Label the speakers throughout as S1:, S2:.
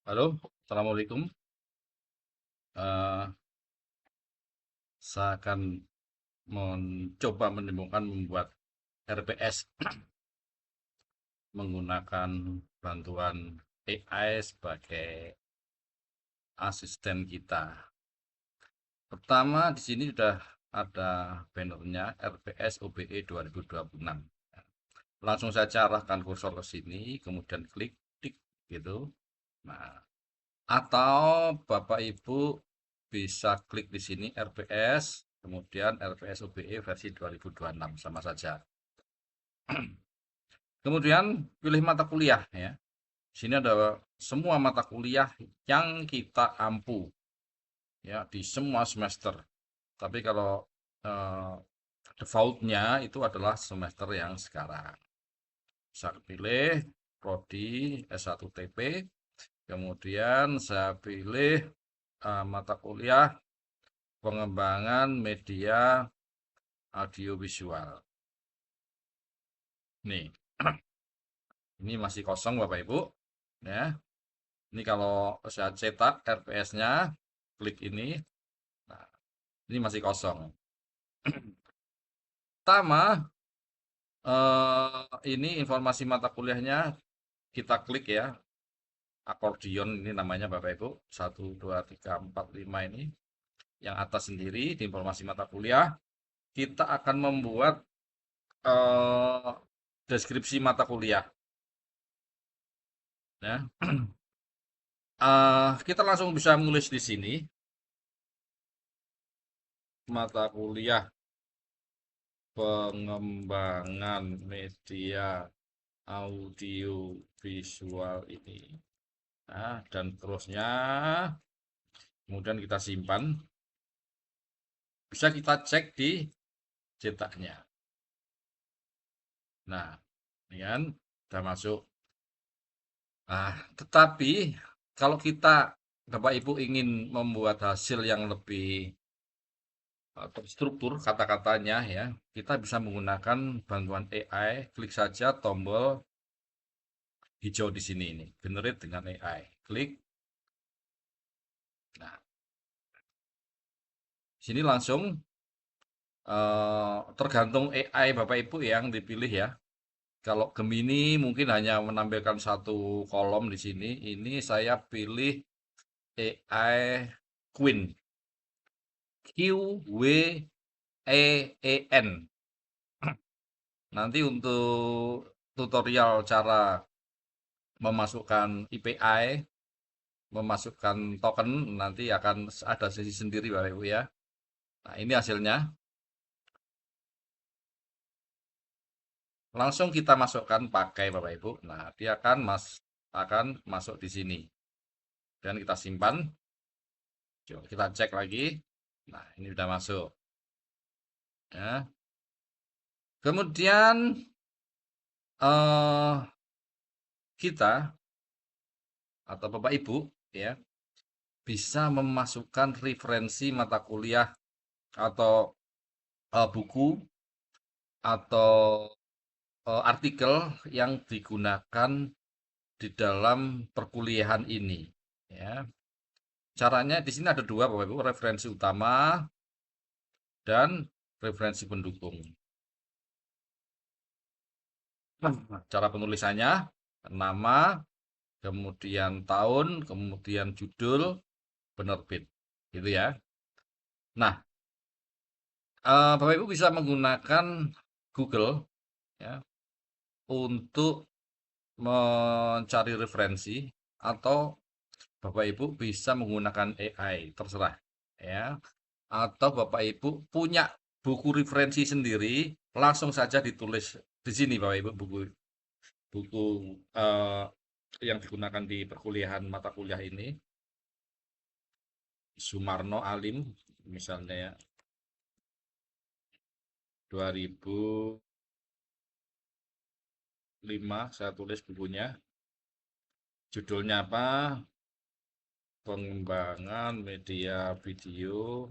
S1: Halo, Assalamualaikum. Eh, saya akan mencoba menemukan membuat RPS menggunakan bantuan AI sebagai asisten kita. Pertama, di sini sudah ada bannernya RPS OBE 2026. Langsung saja arahkan kursor ke sini, kemudian klik, tik, gitu. Nah, atau Bapak Ibu bisa klik di sini RPS, kemudian RPS UBE versi 2026 sama saja. Kemudian pilih mata kuliah ya. Di sini ada semua mata kuliah yang kita ampu ya di semua semester. Tapi kalau eh, defaultnya itu adalah semester yang sekarang. Saya pilih prodi S1 TP, kemudian saya pilih mata kuliah pengembangan media audiovisual. Nih, ini masih kosong Bapak Ibu. Ya, ini kalau saya cetak RPS-nya, klik ini. Nah, ini masih kosong. Pertama, ini informasi mata kuliahnya kita klik ya. Akordion ini namanya Bapak Ibu. 1, 2, 3, 4, 5 ini. Yang atas sendiri di informasi mata kuliah. Kita akan membuat eh, deskripsi mata kuliah. Ya. Kita langsung bisa menulis di sini mata kuliah pengembangan media audio visual ini. Nah, dan terusnya kemudian kita simpan, bisa kita cek di cetaknya. Nah, ini kan sudah masuk. Nah, tetapi kalau kita Bapak Ibu ingin membuat hasil yang lebih terstruktur kata-katanya ya, kita bisa menggunakan bantuan AI, klik saja tombol hijau di sini ini, generate dengan AI. Klik. Nah, sini langsung tergantung AI Bapak Ibu yang dipilih ya. Kalau Gemini mungkin hanya menampilkan satu kolom di sini. Ini saya pilih AI Queen. QWEEN. Nanti untuk tutorial cara memasukkan IPI, memasukkan token, nanti akan ada sesi sendiri Bapak Ibu ya. Nah, ini hasilnya. Langsung kita masukkan pakai Bapak Ibu. Nah, dia akan masuk di sini. Dan kita simpan. Coba kita cek lagi. Nah, ini sudah masuk. Ya. Kemudian eh, kita atau Bapak Ibu ya bisa memasukkan referensi mata kuliah atau buku atau artikel yang digunakan di dalam perkuliahan ini. Ya. Caranya di sini ada dua Bapak Ibu, referensi utama dan referensi pendukung. Cara penulisannya, nama, kemudian tahun, kemudian judul, penerbit, gitu ya. Nah, Bapak Ibu bisa menggunakan Google ya untuk mencari referensi atau Bapak Ibu bisa menggunakan AI, terserah ya. Atau Bapak Ibu punya buku referensi sendiri, langsung saja ditulis di sini Bapak Ibu buku eh, yang digunakan di perkuliahan mata kuliah ini. Sumarno Alim misalnya ya, 2005 saya tulis bukunya. Judulnya apa? Pengembangan media video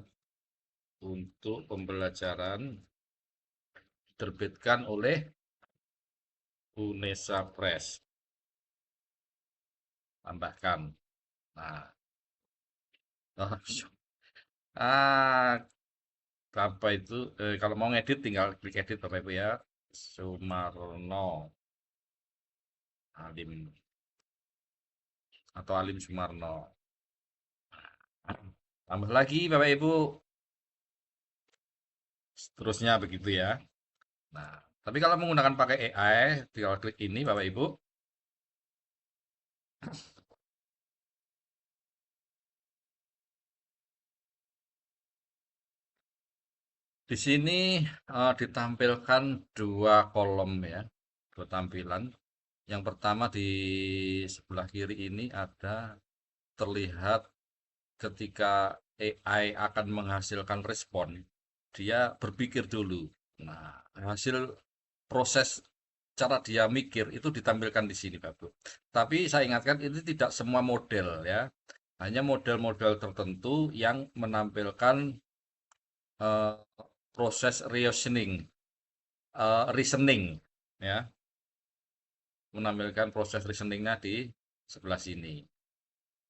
S1: untuk pembelajaran, diterbitkan oleh Unesa Press. Tambahkan. Nah, oh, ah, apa itu? Kalau mau ngedit tinggal klik edit Bapak Ibu ya. Sumarno Alim atau Alim Sumarno. Tambah lagi Bapak Ibu, seterusnya begitu ya. Nah, tapi kalau menggunakan pakai AI, tinggal klik ini Bapak Ibu. Di sini ditampilkan dua kolom ya, dua tampilan. Yang pertama di sebelah kiri ini ada terlihat ketika AI akan menghasilkan respon, dia berpikir dulu. Nah, hasil proses cara dia mikir itu ditampilkan di sini, Bapak. Tapi saya ingatkan ini tidak semua model ya. Hanya model-model tertentu yang menampilkan eh, proses reasoning ya, menampilkan proses reasoningnya di sebelah sini.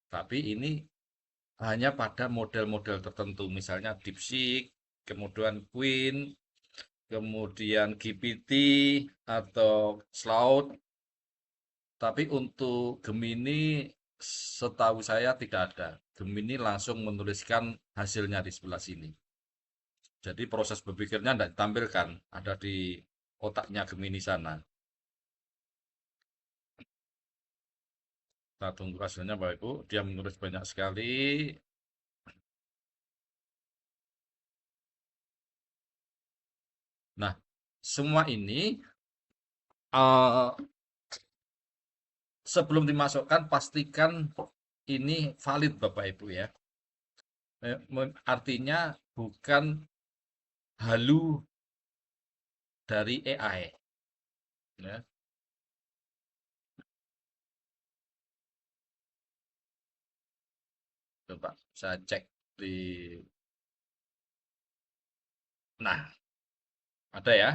S1: Tapi ini hanya pada model-model tertentu, misalnya DeepSeek, kemudian Queen, kemudian GPT atau Claude. Tapi untuk Gemini setahu saya tidak ada. Gemini langsung menuliskan hasilnya di sebelah sini. Jadi proses berpikirnya tidak ditampilkan, ada di otaknya Gemini sana. Kita tunggu hasilnya Bapak Ibu. Dia menulis banyak sekali. Nah, semua ini eh, sebelum dimasukkan pastikan ini valid Bapak Ibu ya. Artinya bukan halu dari AI ya. Coba saya cek di, nah, ada ya.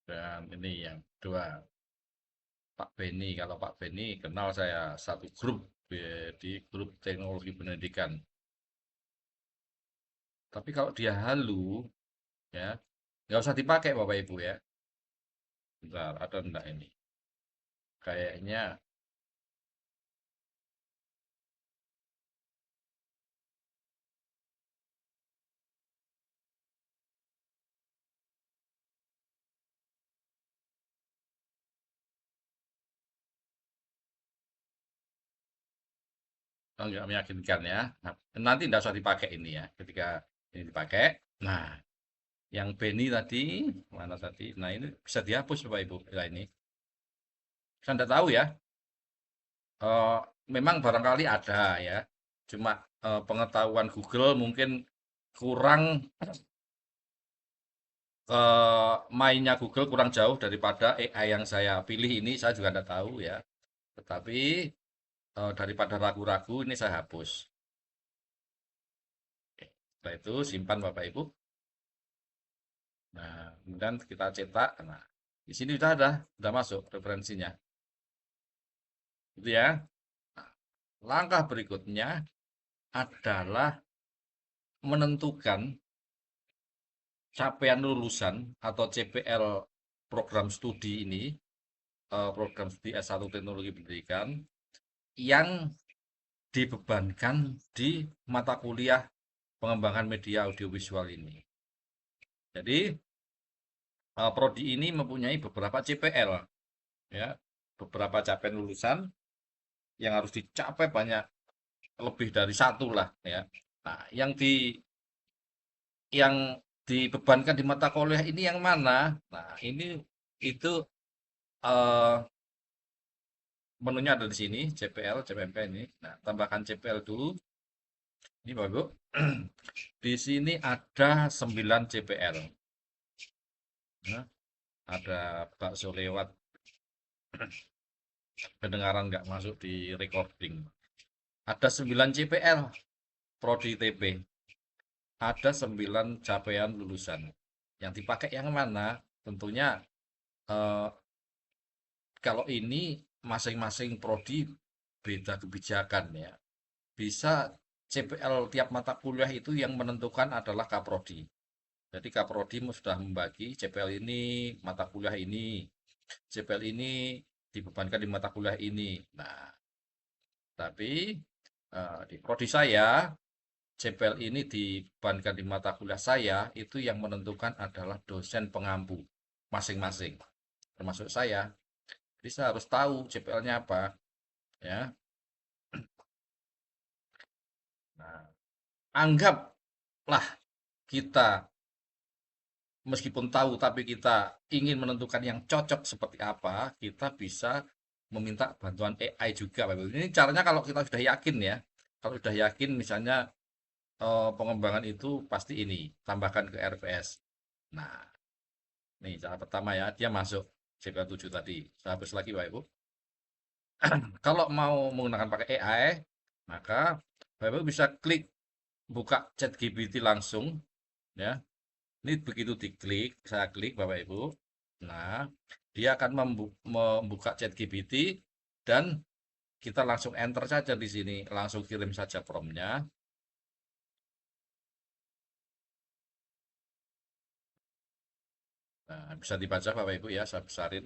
S1: Dan ini yang kedua, Pak Beni. Kalau Pak Beni kenal saya satu grup di grup teknologi pendidikan. Tapi kalau dia halu ya, nggak usah dipakai Bapak Ibu ya. Bentar, ada enggak ini? Kayaknya nggak meyakinkan ya. Nah, nanti nggak usah dipakai ini ya. Ketika ini dipakai, nah, yang Beni tadi mana tadi? Nah ini bisa dihapus Bapak Ibu. Nah, ini saya nggak tahu ya. Eh, Memang barangkali ada ya. Cuma pengetahuan Google mungkin kurang, mainnya Google kurang jauh daripada AI yang saya pilih ini. Saya juga nggak tahu ya. Tetapi daripada ragu-ragu ini saya hapus. Setelah itu simpan Bapak Ibu. Nah, kemudian kita cetak. Nah, di sini sudah masuk referensinya. Gitu ya. Nah, langkah berikutnya adalah menentukan capaian lulusan atau CPL program studi ini, program studi S1 Teknologi Pendidikan yang dibebankan di mata kuliah pengembangan media audiovisual ini. Jadi, prodi ini mempunyai beberapa CPL ya, beberapa capaian lulusan yang harus dicapai banyak, lebih dari satu lah ya. Nah, yang dibebankan di mata kuliah ini yang mana? Nah, ini itu eh, menunya ada di sini, CPL, CPMP ini. Nah, tambahkan CPL dulu. Ini Bapak. Di sini ada 9 CPL. Nah, ada bakso lewat, kedengaran nggak masuk di recording. Ada 9 CPL, Prodi TP. Ada 9 capaian lulusan. Yang dipakai yang mana? Tentunya eh, kalau ini masing-masing prodi beda kebijakan ya. Bisa CPL tiap mata kuliah itu yang menentukan adalah Kaprodi. Jadi Kaprodi sudah membagi CPL ini mata kuliah ini, CPL ini dibebankan di mata kuliah ini. Nah, tapi di prodi saya CPL ini dibebankan di mata kuliah saya itu yang menentukan adalah dosen pengampu masing-masing, termasuk saya. Jadi saya harus tahu CPL-nya apa, ya. Nah, anggaplah kita meskipun tahu tapi kita ingin menentukan yang cocok seperti apa, kita bisa meminta bantuan AI juga, Bapak Ibu. Ini caranya kalau kita sudah yakin ya. Kalau sudah yakin misalnya pengembangan itu pasti ini, tambahkan ke RPS. Nah, nih cara pertama ya, dia masuk CPL 7 tadi. Saya hapus lagi Bapak Ibu. Kalau mau menggunakan pakai AI, maka Bapak Ibu bisa klik buka ChatGPT langsung ya. Ini begitu diklik, saya klik Bapak Ibu. Nah, dia akan membuka ChatGPT dan kita langsung enter saja di sini, langsung kirim saja promnya. Nah, bisa dibaca Bapak Ibu ya, saya besarin.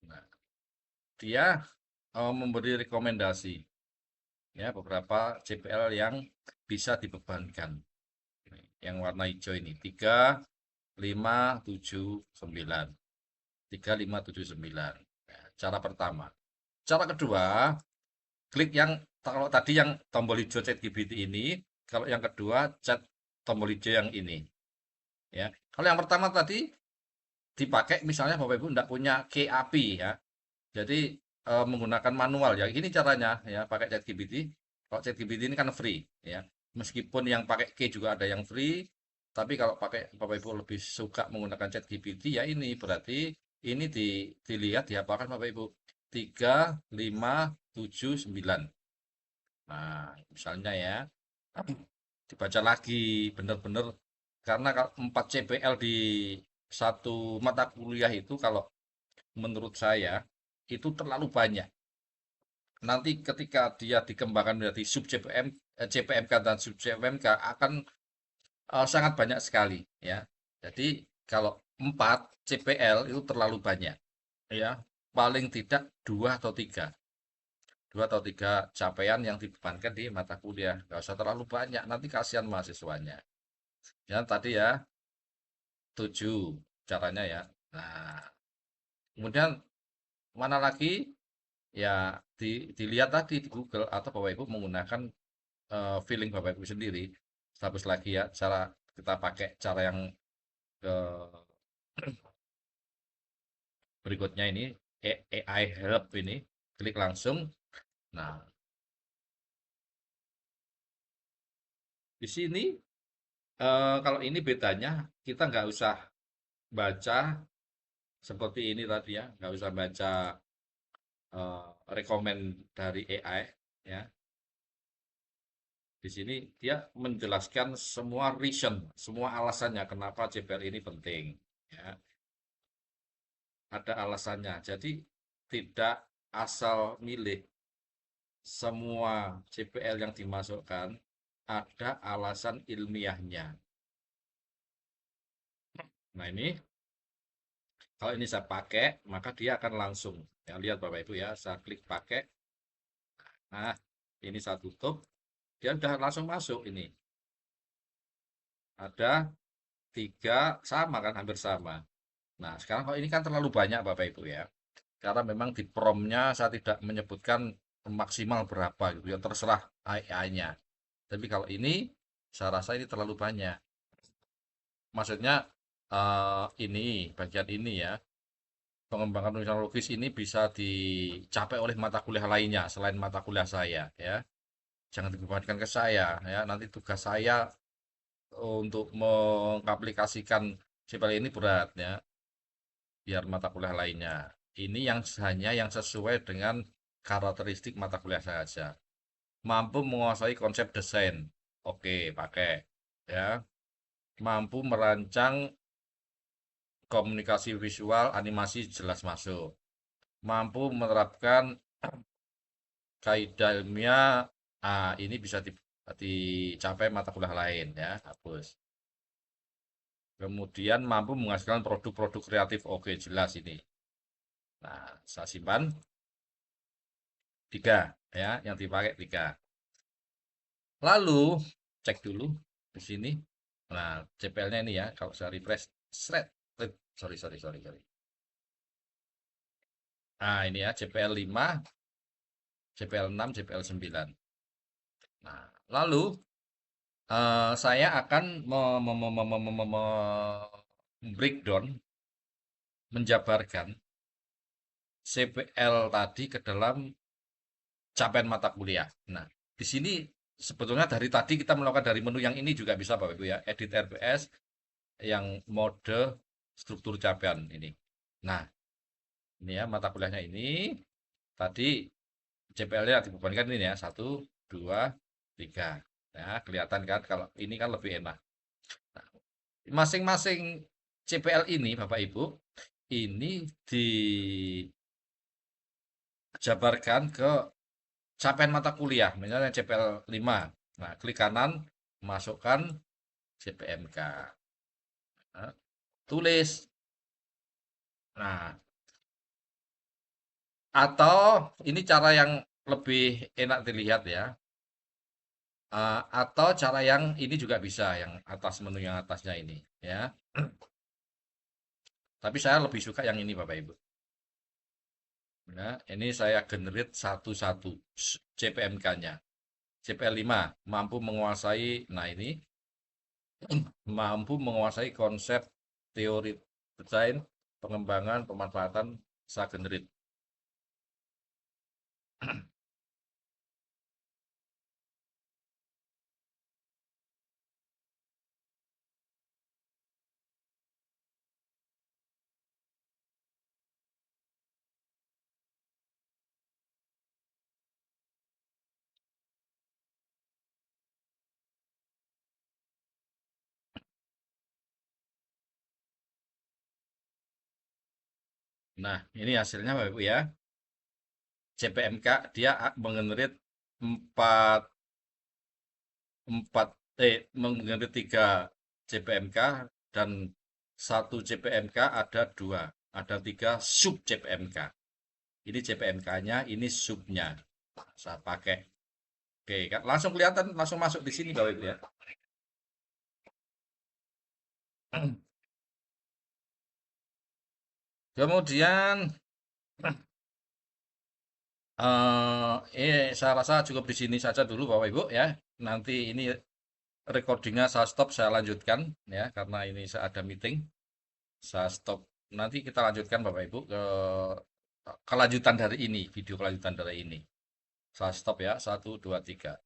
S1: Nah, dia memberi rekomendasi ya beberapa CPL yang bisa dibebankan. Yang warna hijau ini 3, 5, 7, 9. 3, 5, 7, 9. Nah, cara pertama. Cara kedua, klik yang kalau tadi yang tombol hijau ChatGPT ini, kalau yang kedua chat tombol hijau yang ini. Ya, kalau yang pertama tadi dipakai misalnya Bapak Ibu tidak punya key API ya, jadi menggunakan manual ya. Ini caranya ya pakai ChatGPT. Kalau ChatGPT ini kan free ya. Meskipun yang pakai key juga ada yang free, tapi kalau pakai Bapak Ibu lebih suka menggunakan ChatGPT ya ini berarti ini dilihat diapakan Bapak Ibu 3, 5, 7, 9. Nah, misalnya ya, dibaca lagi benar-benar karena kalau 4 CPL di satu mata kuliah itu kalau menurut saya itu terlalu banyak. Nanti ketika dia dikembangkan menjadi sub CPM, CPMK dan sub CPMK akan sangat banyak sekali ya. Jadi kalau 4 CPL itu terlalu banyak ya. Paling tidak dua atau tiga capaian yang dibebankan di mata kuliah. Nggak usah terlalu banyak, nanti kasihan mahasiswanya. Ya tadi ya, 7 caranya ya. Nah, kemudian mana lagi? Ya dilihat tadi di Google atau Bapak Ibu menggunakan feeling Bapak Ibu sendiri. Terus lagi ya, cara kita pakai cara yang berikutnya ini AI help ini, klik langsung. Nah, di sini kalau ini bedanya kita nggak usah baca seperti ini tadi ya, nggak usah baca rekomen dari AI ya. Di sini dia menjelaskan semua reason, semua alasannya kenapa CPR ini penting ya. Ada alasannya. Jadi tidak asal milih, semua CPL yang dimasukkan ada alasan ilmiahnya. Nah, ini kalau ini saya pakai, maka dia akan langsung. Ya, lihat Bapak Ibu ya, saya klik pakai. Nah, ini saya tutup, dia udah langsung masuk ini. Ada 3 sama kan, hampir sama. Nah, sekarang kalau ini kan terlalu banyak Bapak Ibu ya. Karena memang di promnya saya tidak menyebutkan maksimal berapa gitu ya, terserah AI-nya. Tapi kalau ini, saya rasa ini terlalu banyak. Maksudnya ini bagian ini ya, pengembangan tulisan logis ini bisa dicapai oleh mata kuliah lainnya selain mata kuliah saya ya. Jangan dibebankan ke saya ya. Nanti tugas saya untuk mengaplikasikan CPL ini berat ya, biar mata kuliah lainnya. Ini yang hanya yang sesuai dengan karakteristik mata kuliah saja. Mampu menguasai konsep desain. Oke, pakai ya. Mampu merancang komunikasi visual, animasi jelas masuk. Mampu menerapkan kaidah ilmiah, ini bisa dicapai mata kuliah lain ya, hapus. Kemudian mampu menghasilkan produk-produk kreatif, oke jelas ini. Nah, saya simpan 3 ya, yang dipakai 3. Lalu cek dulu di sini. Nah, CPL-nya ini ya, kalau saya refresh, shred, sorry, sorry, sorry, sorry. Nah, ini ya, CPL 5, CPL 6, CPL 9. Nah, lalu saya akan breakdown, menjabarkan CPL tadi ke dalam capaian mata kuliah. Nah, di sini sebetulnya dari tadi kita melakukan dari menu yang ini juga bisa Bapak Ibu ya, edit RPS yang mode struktur capaian ini. Nah, ini ya mata kuliahnya ini tadi CPL-nya dibebankan ini ya, 1, 2, 3. Ya, kelihatan kan kalau ini kan lebih enak. Nah, masing-masing CPL ini Bapak Ibu ini dijabarkan ke capaian mata kuliah, misalnya CPL 5. Nah, klik kanan, masukkan CPMK. Nah, tulis. Nah, atau ini cara yang lebih enak dilihat ya. Atau cara yang ini juga bisa, yang atas menu yang atasnya ini ya. Tapi saya lebih suka yang ini Bapak Ibu. Ya, ini saya generate satu-satu CPMK-nya. CPL 5 mampu menguasai, nah ini mampu menguasai konsep teori desain, pengembangan, pemanfaatan Sagenerit. Nah, ini hasilnya Bapak Ibu ya. CPMK dia mengenerate 4 4 mengenerate 3 CPMK dan satu CPMK ada 2, ada 3 sub CPMK. Ini CPMK-nya, ini subnya. Saya pakai. Oke, kan langsung kelihatan, langsung masuk di sini Bapak Ibu ya. Kemudian saya rasa cukup di sini saja dulu Bapak Ibu ya. Nanti ini recordingnya saya stop, saya lanjutkan ya karena ini saya ada meeting. Saya stop. Nanti kita lanjutkan Bapak Ibu ke kelanjutan dari ini, video kelanjutan dari ini. Saya stop ya, 1, 2, 3.